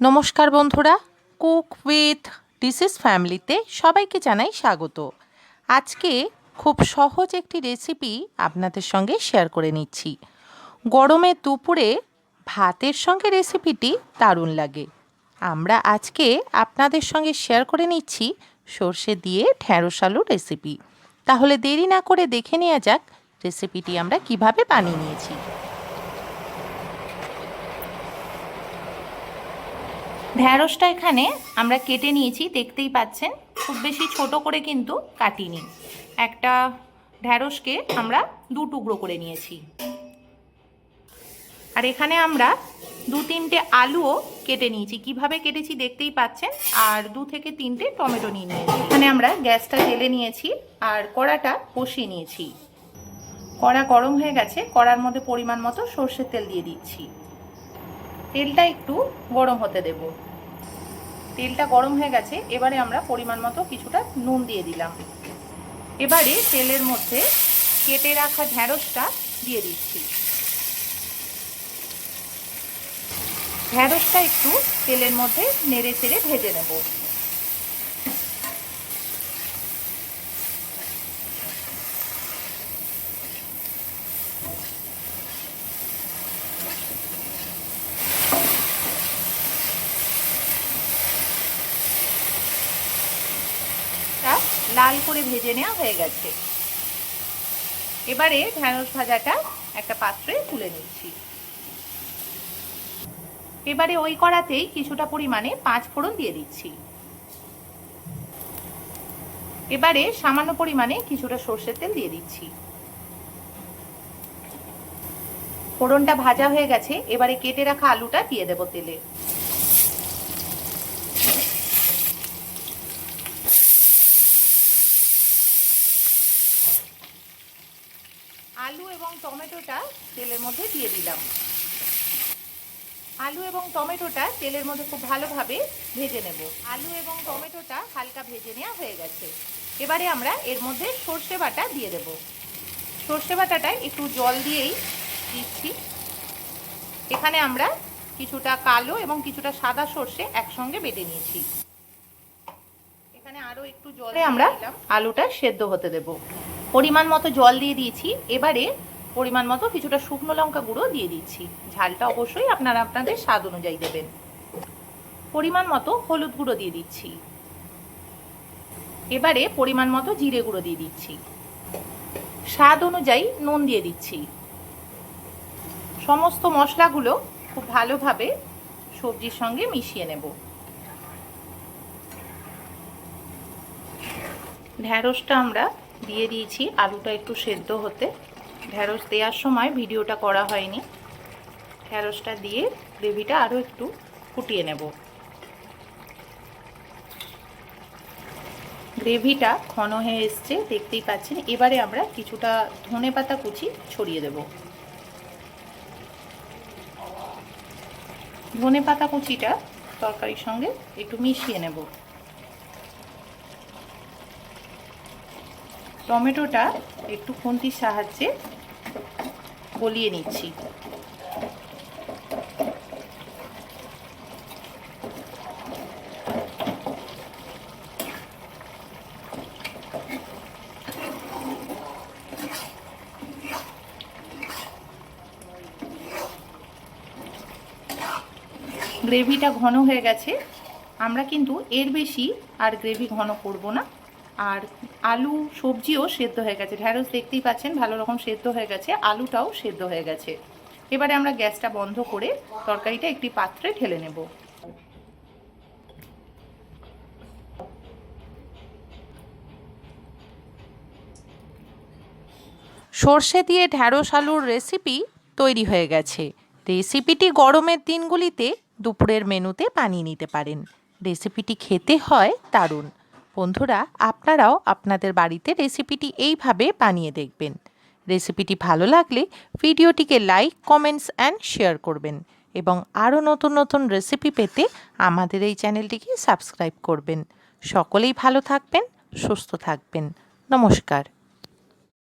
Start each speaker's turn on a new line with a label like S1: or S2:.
S1: নমস্কার বন্ধুরা, cook with ডিসিস ফ্যামিলিতে সবাইকে জানাই স্বাগত। আজকে খুব সহজ একটি রেসিপি আপনাদের সঙ্গে শেয়ার করে নিচ্ছি। গরমের দুপুরে ভাতের সঙ্গে রেসিপিটি দারুণ লাগে। আমরা আজকে আপনাদের সঙ্গে শেয়ার করে নিচ্ছি সর্ষে দিয়ে ঢ্যাঁড়স আলুর রেসিপি। তাহলে দেরি না করে দেখে নেওয়া যাক রেসিপিটি আমরা কিভাবে বানিয়ে নিয়েছি। ঢ্যাঁড়সটা এখানে আমরা কেটে নিয়েছি, দেখতেই পাচ্ছেন। খুব বেশি ছোট করে কিন্তু কাটিনি। একটা ঢ্যাঁড়সকে আমরা দু টুকরো করে নিয়েছি। আর এখানে আমরা 2-3টে আলুও কেটে নিয়েছি। কিভাবে কেটেছি দেখতেই পাচ্ছেন। আর 2 থেকে 3টে টমেটো নিয়ে নিয়েছি। এখানে আমরা গ্যাসটা জ্বেলে নিয়েছি আর কড়াটা বসিয়ে নিয়েছি। কড়া গরম হয়ে গেছে। কড়ার মধ্যে পরিমাণ মতো সর্ষের তেল দিয়ে দিচ্ছি। তেলটা একটু গরম হতে দেব। তেলটা গরম হয়ে গেছে। এবারে আমরা পরিমাণ মতো কিছুটা নুন দিয়ে দিলাম। এবারে তেলের মধ্যে কেটে রাখা ঢ্যাঁড়সটা দিয়ে দিচ্ছি। ঢ্যাঁড়সটা একটু তেলের মধ্যে নেড়ে চেড়ে ভেজে নেব। লাল করে ভেজে নেওয়া হয়ে গেছে। এবারে ঢ্যাঁড়স ভাজাটা একটা পাত্রে তুলে নিচ্ছি। এবারে ওই কড়াতেই কিছুটা পরিমাণে 5 ফোড়ন দিয়ে দিচ্ছি। এবারে সামান্য পরিমাণে কিছুটা সর্ষের তেল দিয়ে দিচ্ছি। ফোড়নটা ভাজা হয়ে গেছে। এবারে কেটে রাখা আলুটা দিয়ে দেব তেলে। আলু এবং টমেটোটা তেলের মধ্যে দিয়ে দিলাম। আলু এবং টমেটোটা তেলের মধ্যে খুব ভালোভাবে ভেজে নেব। আলু এবং টমেটোটা হালকা ভেজে নেওয়া হয়ে গেছে। এবারে আমরা এর মধ্যে সর্ষে বাটা দিয়ে দেব। সর্ষে বাটাটা একটু জল দিয়েই দিচ্ছি। এখানে আমরা কিছুটা কালো এবং কিছুটা সাদা সর্ষে একসঙ্গে বেটে নিয়েছি। এখানে আরও একটু জল আমরা আলুটা সেদ্ধ হতে দেব। পরিমাণ মতো জল দিয়ে দিয়েছি। এবারে পরিমাণ মতো কিছুটা শুকনো লঙ্কা গুঁড়ো দিয়ে দিচ্ছি। ঝালটা অবশ্যই আপনারা আপনাদের স্বাদ অনুযায়ী দেবেন। পরিমাণ মতো হলুদ গুঁড়ো দিয়ে দিচ্ছি। এবারে পরিমাণ মতো জিরে গুঁড়ো দিয়ে দিচ্ছি। স্বাদ অনুযায়ী নুন দিয়ে দিচ্ছি। সমস্ত মশলাগুলো খুব ভালোভাবে সবজির সঙ্গে মিশিয়ে নেব। ঢ্যাঁড়সটা আমরা দিয়ে দিয়েছি। আলুটা একটু সেদ্ধ হতে। ঢ্যাঁড়স দেওয়ার সময় ভিডিওটা করা হয়নি। ঢ্যাঁড়সটা দিয়ে গ্রেভিটা আরও একটু ফুটিয়ে নেব। গ্রেভিটা ঘন হয়ে এসছে, দেখতেই পাচ্ছেন। এবারে আমরা কিছুটা ধনেপাতা কুচি ছড়িয়ে দেব। ধনেপাতা কুচিটা তরকারির সঙ্গে একটু মিশিয়ে নেব। টমেটোটা একটু খুন্তির সাহায্যে গলিয়ে নিচ্ছি। গ্রেভিটা ঘন হয়ে গেছে। আমরা কিন্তু এর বেশি আর গ্রেভি ঘন করব না। আর আলু সবজিও সেদ্ধ হয়ে গেছে। ঢ্যাঁড়স দেখতেই পাচ্ছেন ভালো রকম সেদ্ধ হয়ে গেছে। আলুটাও সেদ্ধ হয়ে গেছে। এবারে আমরা গ্যাসটা বন্ধ করে তরকারিটা একটি পাত্রে ঢেলে নেব। সর্ষে দিয়ে ঢ্যাঁড়স আলুর রেসিপি তৈরি হয়ে গেছে। রেসিপিটি গরমের দিনগুলিতে দুপুরের মেনুতে বানিয়ে নিতে পারেন। রেসিপিটি খেতে হয় দারুণ। বন্ধুরা, আপনারাও আপনাদের বাড়িতে রেসিপিটি এইভাবে বানিয়ে দেখবেন। রেসিপিটি ভালো লাগলে ভিডিওটিকে লাইক, কমেন্টস অ্যান্ড শেয়ার করবেন এবং আরও নতুন নতুন রেসিপি পেতে আমাদের এই চ্যানেলটিকে সাবস্ক্রাইব করবেন। সকলেই ভালো থাকবেন, সুস্থ থাকবেন। নমস্কার।